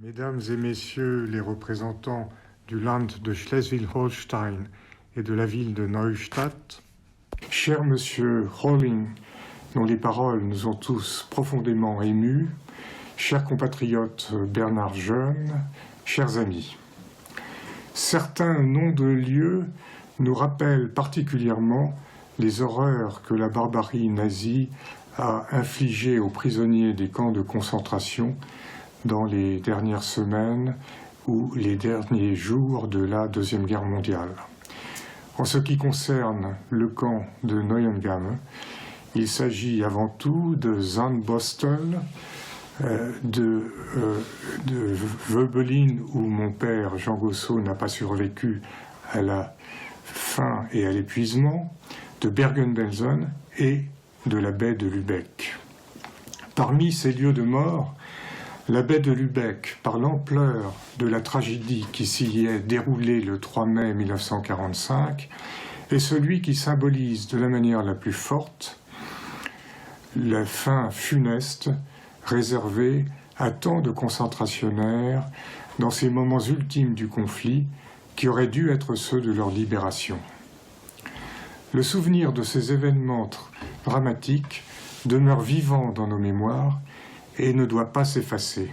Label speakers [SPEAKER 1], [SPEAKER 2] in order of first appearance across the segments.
[SPEAKER 1] Mesdames et messieurs les représentants du Land de Schleswig-Holstein et de la ville de Neustadt, cher monsieur Rolling, dont les paroles nous ont tous profondément émus, chers compatriotes Bernard Jeune, chers amis, certains noms de lieux nous rappellent particulièrement les horreurs que la barbarie nazie a infligées aux prisonniers des camps de concentration dans les dernières semaines ou les derniers jours de la Deuxième Guerre mondiale. En ce qui concerne le camp de Neuengamme, il s'agit avant tout de Zandbostel, de Wöbelin, où mon père Jean Gossot n'a pas survécu à la faim et à l'épuisement, de Bergen-Belsen et de la baie de Lübeck. Parmi ces lieux de mort, la baie de Lübeck, par l'ampleur de la tragédie qui s'y est déroulée le 3 mai 1945, est celui qui symbolise de la manière la plus forte la fin funeste réservée à tant de concentrationnaires dans ces moments ultimes du conflit qui auraient dû être ceux de leur libération. Le souvenir de ces événements dramatiques demeure vivant dans nos mémoires et ne doit pas s'effacer.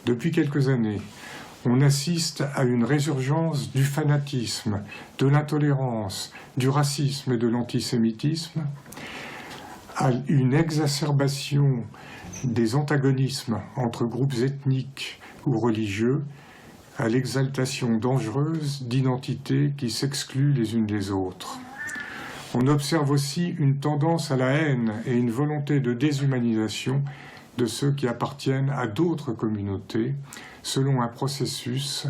[SPEAKER 1] Depuis quelques années, on assiste à une résurgence du fanatisme, de l'intolérance, du racisme et de l'antisémitisme, à une exacerbation des antagonismes entre groupes ethniques ou religieux, à l'exaltation dangereuse d'identités qui s'excluent les unes des autres. On observe aussi une tendance à la haine et une volonté de déshumanisation de ceux qui appartiennent à d'autres communautés, selon un processus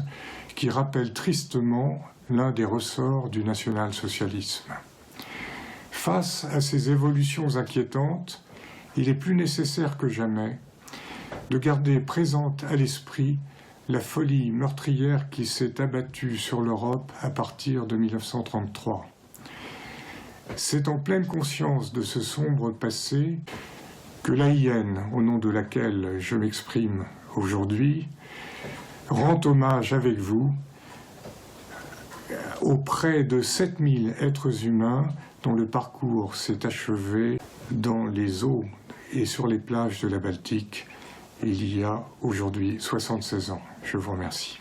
[SPEAKER 1] qui rappelle tristement l'un des ressorts du national-socialisme. Face à ces évolutions inquiétantes, il est plus nécessaire que jamais de garder présente à l'esprit la folie meurtrière qui s'est abattue sur l'Europe à partir de 1933. C'est en pleine conscience de ce sombre passé que l'AIN, au nom de laquelle je m'exprime aujourd'hui, rend hommage avec vous aux près de 7000 êtres humains dont le parcours s'est achevé dans les eaux et sur les plages de la Baltique il y a aujourd'hui 76 ans. Je vous remercie.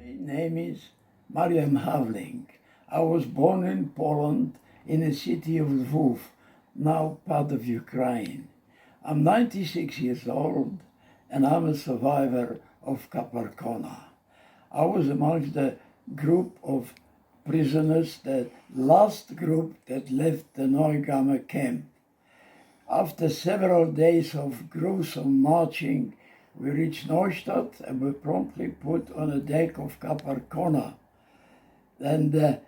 [SPEAKER 2] My name is Mariam Havling. I was born in Poland in the city of Lviv, now part of Ukraine. I'm 96 years old and I'm a survivor of Kaparkona. I was amongst the group of prisoners, the last group that left the Neugammer camp. After several days of gruesome marching, we reached Neustadt and were promptly put on a deck of Kaparkona. And there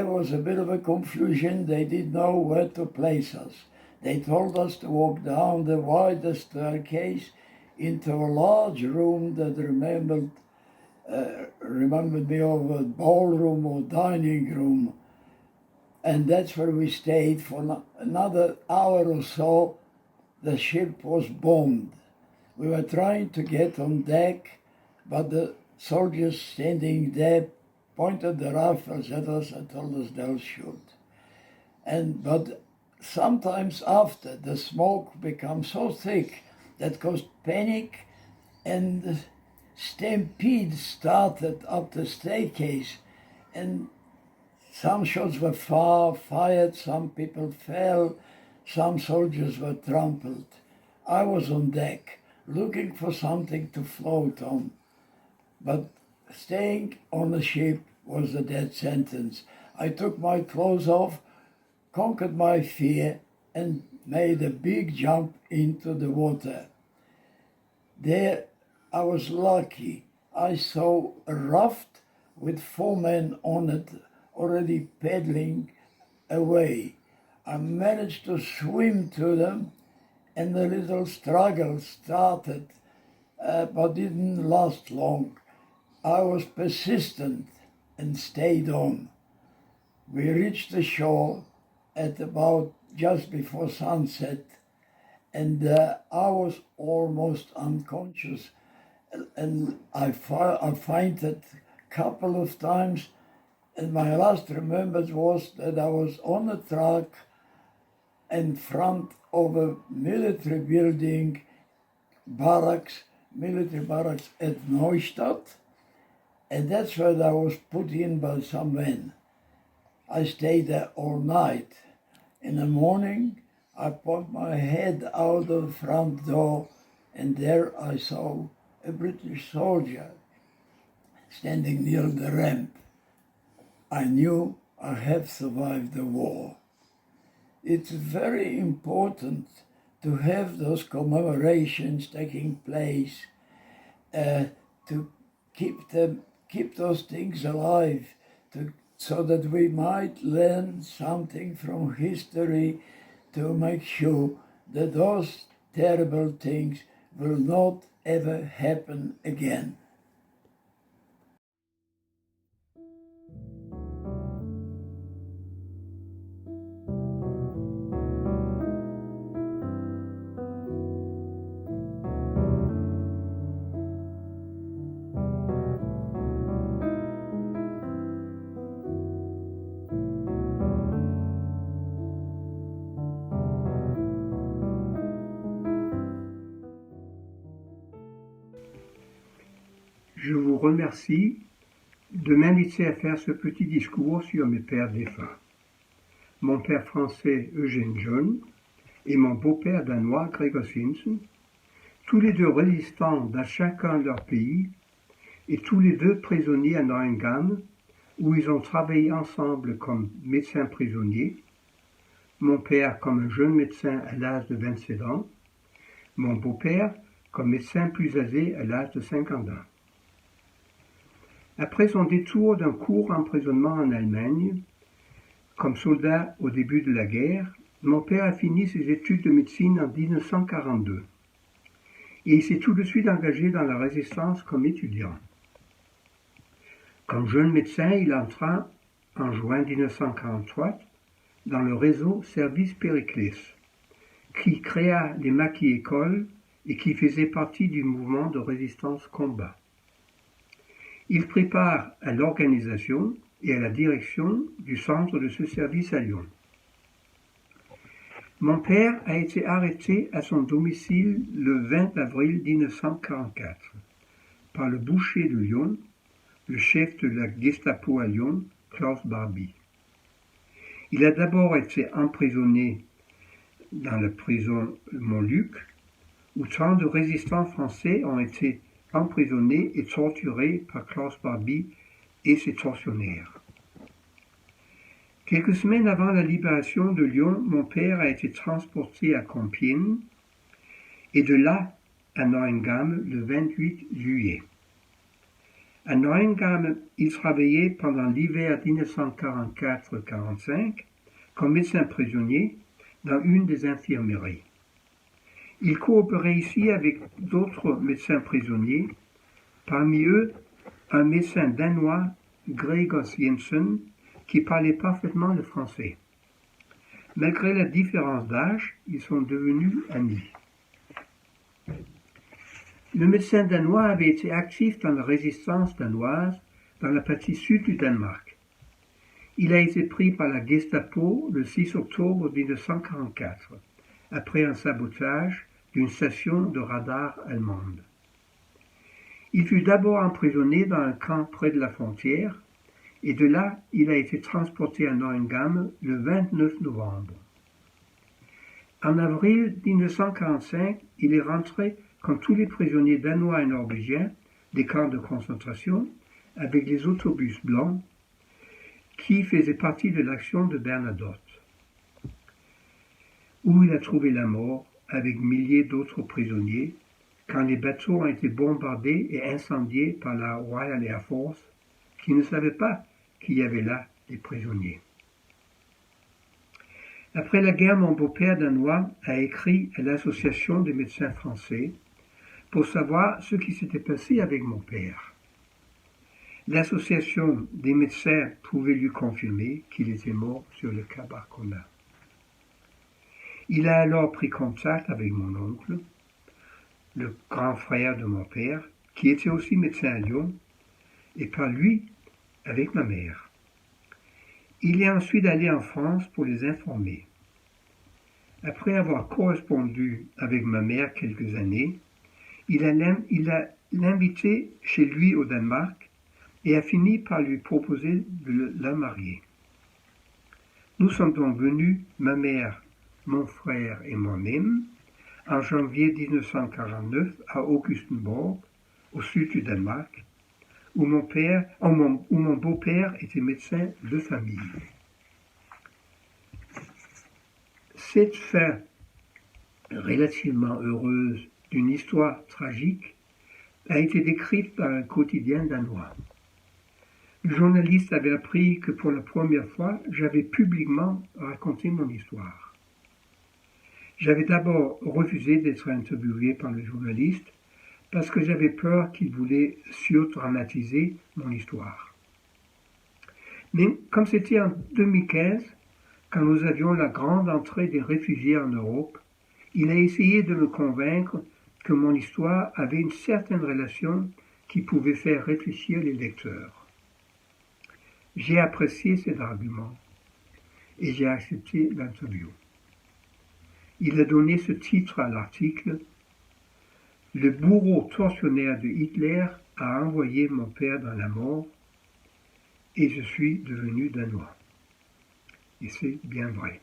[SPEAKER 2] was a bit of a confusion. They didn't know where to place us. They told us to walk down the widest staircase into a large room that remembered me of a ballroom or dining room. And that's where we stayed for another hour or so. The ship was bombed. We were trying to get on deck, but the soldiers standing there pointed their rifles at us and told us they'll shoot. But sometimes after, the smoke becomes so thick that caused panic, and the stampede started up the staircase, and some shots were fired, some people fell, some soldiers were trampled. I was on deck, looking for something to float on, but staying on the ship was a death sentence. I took my clothes off, conquered my fear, and made a big jump into the water. There I was lucky. I saw a raft with 4 men on it already paddling away. I managed to swim to them, and the little struggle started, but didn't last long. I was persistent and stayed on. We reached the shore at about just before sunset, and I was almost unconscious. And I fainted a couple of times, and my last remembrance was that I was on a truck in front of a military building, military barracks at Neustadt, and that's where I was put in by some men. I stayed there all night. In the morning, I poked my head out of the front door, and there I saw a British soldier standing near the ramp. I knew I have survived the war. It's very important to have those commemorations taking place, to keep those things alive, so that we might learn something from history to make sure that those terrible things will not ever happen again.
[SPEAKER 3] Je vous remercie de m'inviter à faire ce petit discours sur mes pères défunts. Mon père français Eugène John et mon beau-père danois Gregor Sinsen, tous les deux résistants dans chacun de leur pays et tous les deux prisonniers à Neuengamme, où ils ont travaillé ensemble comme médecins prisonniers. Mon père comme un jeune médecin à l'âge de 27 ans, mon beau-père comme médecin plus âgé à l'âge de 50 ans. Après son détour d'un court emprisonnement en Allemagne, comme soldat au début de la guerre, mon père a fini ses études de médecine en 1942 et il s'est tout de suite engagé dans la résistance comme étudiant. Comme jeune médecin, il entra en juin 1943 dans le réseau Service Périclès, qui créa les maquis-écoles et qui faisait partie du mouvement de résistance combat. Il prit part à l'organisation et à la direction du centre de ce service à Lyon. Mon père a été arrêté à son domicile le 20 avril 1944 par le boucher de Lyon le chef de la Gestapo à Lyon, Klaus Barbie. Il a d'abord été emprisonné dans la prison Montluc, où 30 résistants français ont été emprisonnés et torturés par Klaus Barbie et ses tortionnaires. Quelques semaines avant la libération de Lyon, mon père a été transporté à Compiègne et de là à Neuengamme le 28 juillet. À Neuengamme, il travaillait pendant l'hiver 1944-45 comme médecin prisonnier dans une des infirmeries. Il coopérait ici avec d'autres médecins prisonniers, parmi eux un médecin danois, Gregers Jensen, qui parlait parfaitement le français. Malgré la différence d'âge, ils sont devenus amis. Le médecin danois avait été actif dans la résistance danoise dans la partie sud du Danemark. Il a été pris par la Gestapo le 6 octobre 1944, après un sabotage d'une station de radar allemande. Il fut d'abord emprisonné dans un camp près de la frontière, et de là, il a été transporté à Neuengamme le 29 novembre. En avril 1945, il est rentré comme tous les prisonniers danois et norvégiens des camps de concentration avec les autobus blancs qui faisaient partie de l'action de Bernadotte, où il a trouvé la mort avec milliers d'autres prisonniers quand les bateaux ont été bombardés et incendiés par la Royal Air Force qui ne savait pas qu'il y avait là des prisonniers. Après la guerre, mon beau-père danois a écrit à l'Association des médecins français pour savoir ce qui s'était passé avec mon père. L'association des médecins pouvait lui confirmer qu'il était mort sur le Cap Arcona. Il a alors pris contact avec mon oncle, le grand frère de mon père, qui était aussi médecin à Lyon, et par lui avec ma mère. Il est ensuite allé en France pour les informer. Après avoir correspondu avec ma mère quelques années, il a l'invité chez lui au Danemark et a fini par lui proposer de la marier. Nous sommes donc venus, ma mère, mon frère et moi-même, en janvier 1949 à Augustenborg, au sud du Danemark, où mon beau-père était médecin de famille. Cette fin relativement heureuse d'une histoire tragique a été décrite par un quotidien danois. Le journaliste avait appris que pour la première fois, j'avais publiquement raconté mon histoire. J'avais d'abord refusé d'être interviewé par le journaliste parce que j'avais peur qu'il voulait surdramatiser mon histoire. Mais comme c'était en 2015, quand nous avions la grande entrée des réfugiés en Europe, il a essayé de me convaincre que mon histoire avait une certaine relation qui pouvait faire réfléchir les lecteurs. J'ai apprécié cet argument et j'ai accepté l'interview. Il a donné ce titre à l'article « Le bourreau tortionnaire de Hitler a envoyé mon père dans la mort et je suis devenu danois ». Et c'est bien vrai.